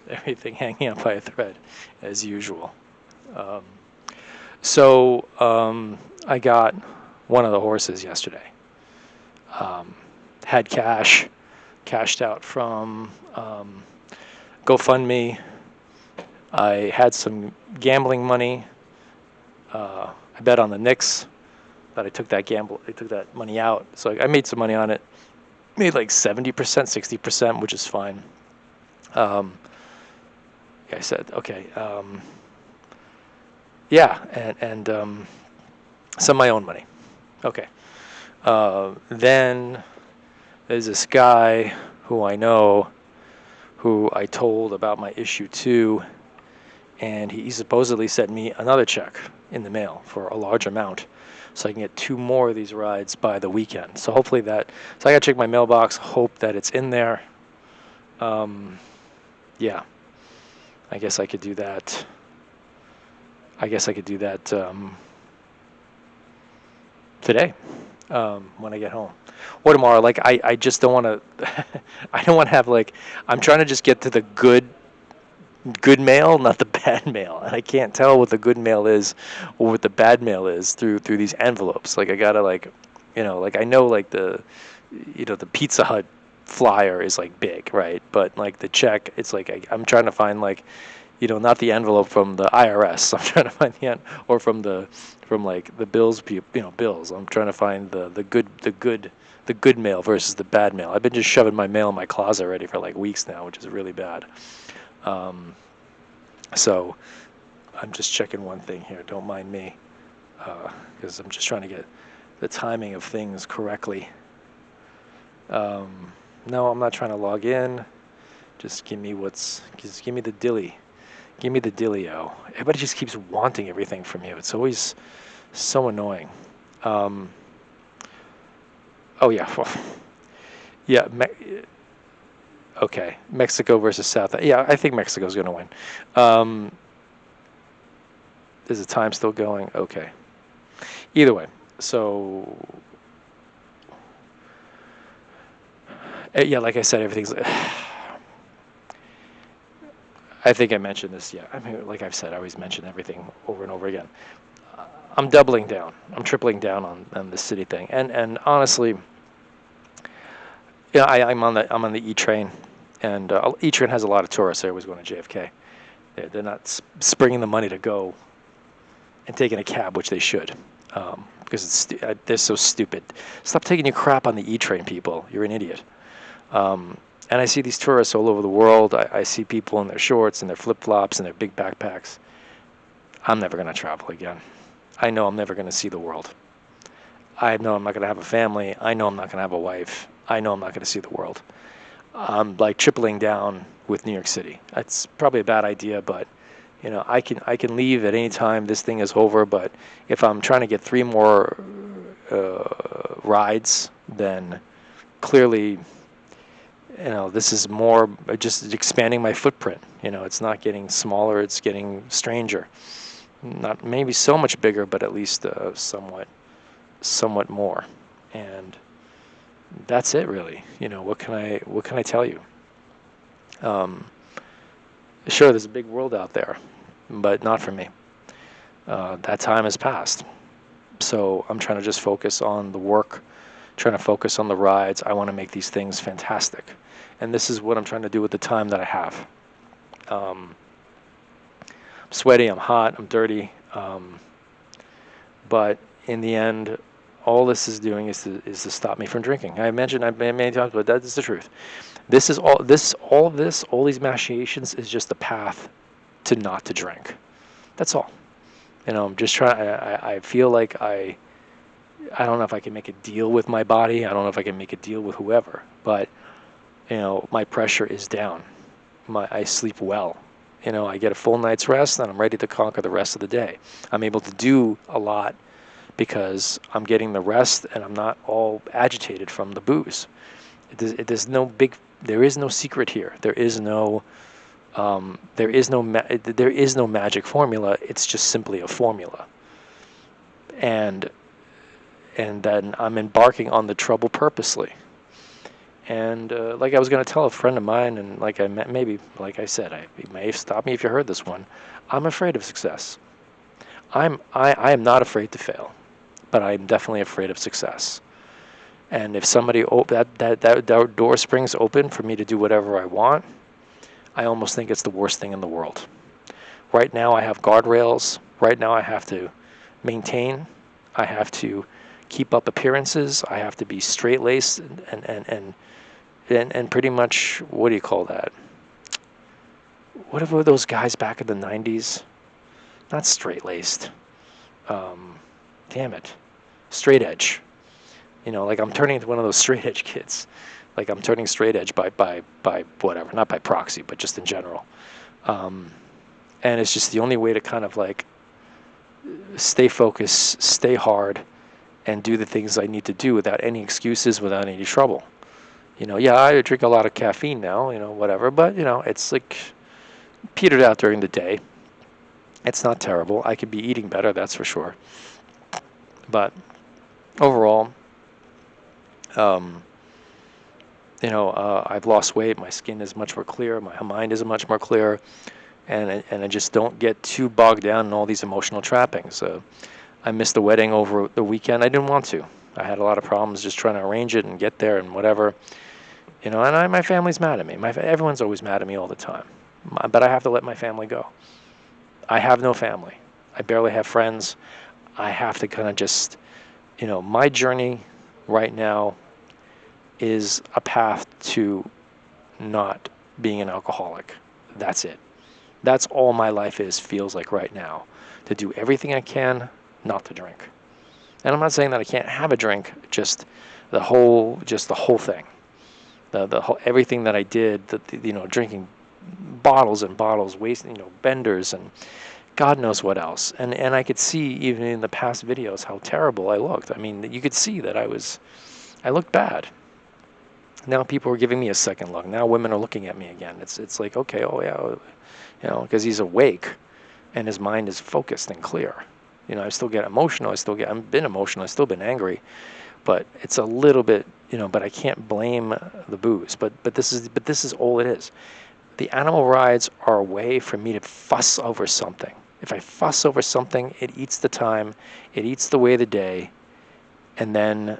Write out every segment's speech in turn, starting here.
everything hanging out by a thread, as usual. Um, so I got one of the horses yesterday. Um, had cashed out from GoFundMe. I had some gambling money. I bet on the Knicks, but I took that money out. So I made some money on it. Made like 70%, 60%, which is fine. Um, I said, okay, yeah, and some of my own money. Okay. Then there's this guy who I know, who I told about my issue to, and he supposedly sent me another check in the mail for a large amount, so I can get 2 more of these rides by the weekend. So hopefully that. So I gotta check my mailbox, hope that it's in there. Yeah, I guess I could do that. Today, when I get home, or tomorrow. Like I just don't want to. I don't want to have like. I'm trying to just get to the good mail, not the bad mail, and I can't tell what the good mail is or what the bad mail is through these envelopes. Like I gotta like, like I know like the Pizza Hut flyer is like big, right? But like the check, it's like I'm trying to find like, not the envelope from the IRS. I'm trying to find or from like the bills, bills. I'm trying to find the good mail versus the bad mail. I've been just shoving my mail in my closet already for like weeks now, which is really bad. So I'm just checking one thing here. Don't mind me, because I'm just trying to get the timing of things correctly. No, I'm not trying to log in. Just give me the dilly. Give me the Dillio. Everybody just keeps wanting everything from you. It's always so annoying. Oh yeah, yeah. Okay, Mexico versus South. Yeah, I think Mexico's going to win. Is the time still going? Okay. Either way, so yeah, like I said, everything's. I think I mentioned this. Yeah, I mean, like I've said, I always mention everything over and over again. I'm doubling down. I'm tripling down on the city thing, and honestly, yeah, I'm on the E train, and E train has a lot of tourists. They're always going to JFK. They're not springing the money to go and taking a cab, which they should, because they're so stupid. Stop taking your crap on the E train, people. You're an idiot. And I see these tourists all over the world. I see people in their shorts and their flip-flops and their big backpacks. I'm never going to travel again. I know I'm never going to see the world. I know I'm not going to have a family. I know I'm not going to have a wife. I know I'm not going to see the world. I'm like tripling down with New York City. It's probably a bad idea, but I can leave at any time this thing is over. But if I'm trying to get 3 more rides, then clearly, this is more just expanding my footprint. It's not getting smaller; it's getting stranger. Not maybe so much bigger, but at least somewhat more. And that's it, really. What can I tell you? Sure, there's a big world out there, but not for me. That time has passed. So I'm trying to just focus on the work, trying to focus on the rides. I want to make these things fantastic. And this is what I'm trying to do with the time that I have. I'm sweaty, I'm hot, I'm dirty. But in the end, all this is doing is to stop me from drinking. I mentioned many times, but that is the truth. All these machinations is just the path to not to drink. That's all. I'm just trying. I feel like I don't know if I can make a deal with my body. I don't know if I can make a deal with whoever. But my pressure is down. I sleep well. I get a full night's rest, and I'm ready to conquer the rest of the day. I'm able to do a lot because I'm getting the rest, and I'm not all agitated from the booze. There is no secret here. There is no magic formula. It's just simply a formula. And then I'm embarking on the trouble purposely. And like I was going to tell a friend of mine, and like maybe, like I said, you may stop me if you heard this one. I'm afraid of success. I am not afraid to fail, but I'm definitely afraid of success. And if somebody that door springs open for me to do whatever I want, I almost think it's the worst thing in the world. Right now I have guardrails. Right now I have to maintain. I have to keep up appearances. I have to be straight-laced and pretty much, what do you call that? What were those guys back in the 90s? Not straight-laced. Damn it. Straight edge. Like I'm turning into one of those straight edge kids. Like I'm turning straight edge by whatever, not by proxy, but just in general. And it's just the only way to kind of like stay focused, stay hard, and do the things I need to do without any excuses, without any trouble. Yeah, I drink a lot of caffeine now, whatever, but, it's like petered out during the day. It's not terrible. I could be eating better, that's for sure. But overall, I've lost weight. My skin is much more clear. My mind is much more clear. And I just don't get too bogged down in all these emotional trappings. I missed the wedding over the weekend. I didn't want to. I had a lot of problems just trying to arrange it and get there and whatever. And my family's mad at me. Everyone's always mad at me all the time. But I have to let my family go. I have no family. I barely have friends. I have to kind of just, my journey right now is a path to not being an alcoholic. That's it. That's all my life feels like right now. To do everything I can not to drink. And I'm not saying that I can't have a drink, just the whole thing. The whole, everything that I did, drinking bottles and bottles, wasting, benders and God knows what else. And I could see even in the past videos how terrible I looked. I mean, you could see that I looked bad. Now people are giving me a second look. Now women are looking at me again. It's like, okay, oh yeah, because he's awake and his mind is focused and clear. I still get emotional. I've been emotional. I've still been angry, but it's a little bit, but I can't blame the booze. But this is all it is. The animal rides are a way for me to fuss over something. If I fuss over something, it eats the time, it eats the way of the day, and then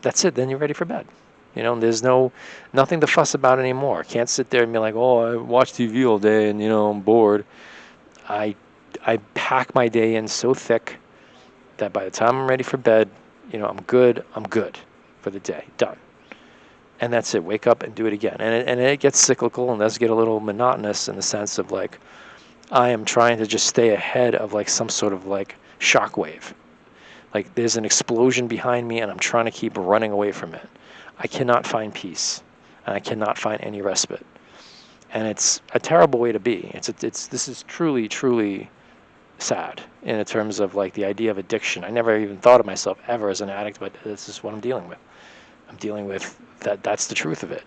that's it. Then you're ready for bed. There's nothing to fuss about anymore. Can't sit there and be like, oh, I watch TV all day and, I'm bored. I pack my day in so thick that by the time I'm ready for bed, I'm good for the day. Done. And that's it. Wake up and do it again. And it gets cyclical and does get a little monotonous in the sense of like, I am trying to just stay ahead of like some sort of like shockwave. Like there's an explosion behind me and I'm trying to keep running away from it. I cannot find peace and I cannot find any respite. And it's a terrible way to be. This is truly, truly sad in terms of like the idea of addiction. I never even thought of myself ever as an addict, but this is what I'm dealing with. I'm dealing with that's the truth of it.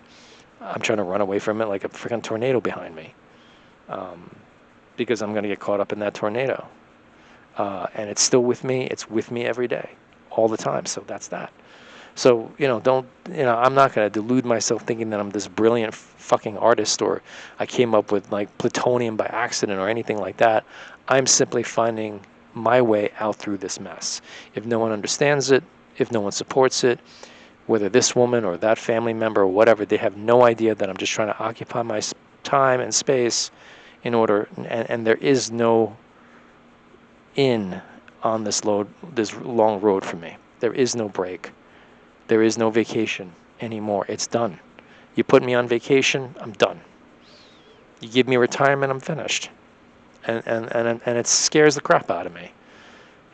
I'm trying to run away from it like a freaking tornado behind me, because I'm going to get caught up in that tornado. And it's still with me. It's with me every day, all the time. So that's that. So, I'm not going to delude myself thinking that I'm this brilliant fucking artist or I came up with like plutonium by accident or anything like that. I'm simply finding my way out through this mess. If no one understands it, if no one supports it, whether this woman or that family member or whatever, they have no idea that I'm just trying to occupy my time and space in order, and there is no in on this long road for me. There is no break. There is no vacation anymore. It's done. You put me on vacation, I'm done. You give me retirement, I'm finished. And it scares the crap out of me.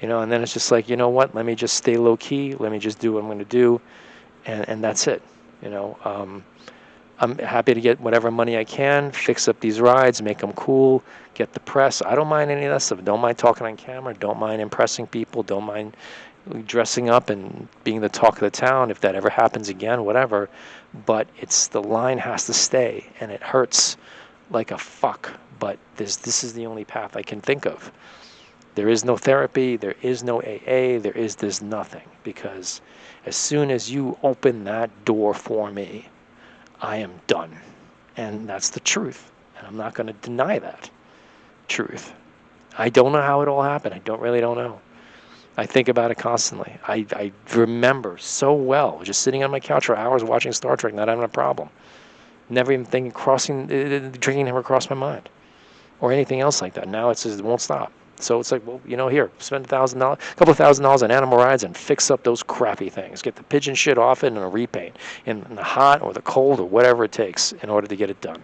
And then it's just like, you know what? Let me just stay low key. Let me just do what I'm going to do. And that's it. I'm happy to get whatever money I can, fix up these rides, make them cool, get the press. I don't mind any of that stuff. Don't mind talking on camera. Don't mind impressing people. Don't mind dressing up and being the talk of the town if that ever happens again, whatever. But the line has to stay, and it hurts like a fuck. But this is the only path I can think of. There is no therapy. There is no AA. There's nothing, because as soon as you open that door for me, I am done. And that's the truth. And I'm not going to deny that truth. I don't know how it all happened. I don't know. I think about it constantly. I remember so well just sitting on my couch for hours watching Star Trek, not having a problem. Never even thinking drinking never crossed my mind, or anything else like that. Now it says it won't stop. So it's like, well, here, spend $1,000, a couple of $1,000 on animal rides and fix up those crappy things. Get the pigeon shit off it and a repaint in the hot or the cold or whatever it takes in order to get it done.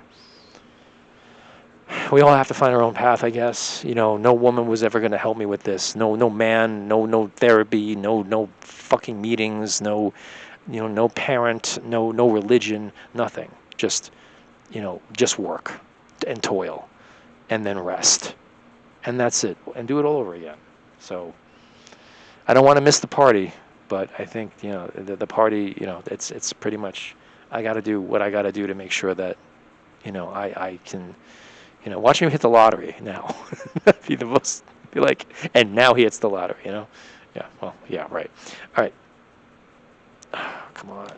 We all have to find our own path, I guess. No woman was ever going to help me with this. No man, no therapy, no fucking meetings, no parent, no religion, nothing. Just work and toil and then rest. And that's it. And do it all over again. So I don't want to miss the party, but I think, the party, it's pretty much, I got to do what I got to do to make sure that, I can, watching him hit the lottery now. be the most, be like, and now he hits the lottery, Yeah, well, yeah, right. All right. Come on.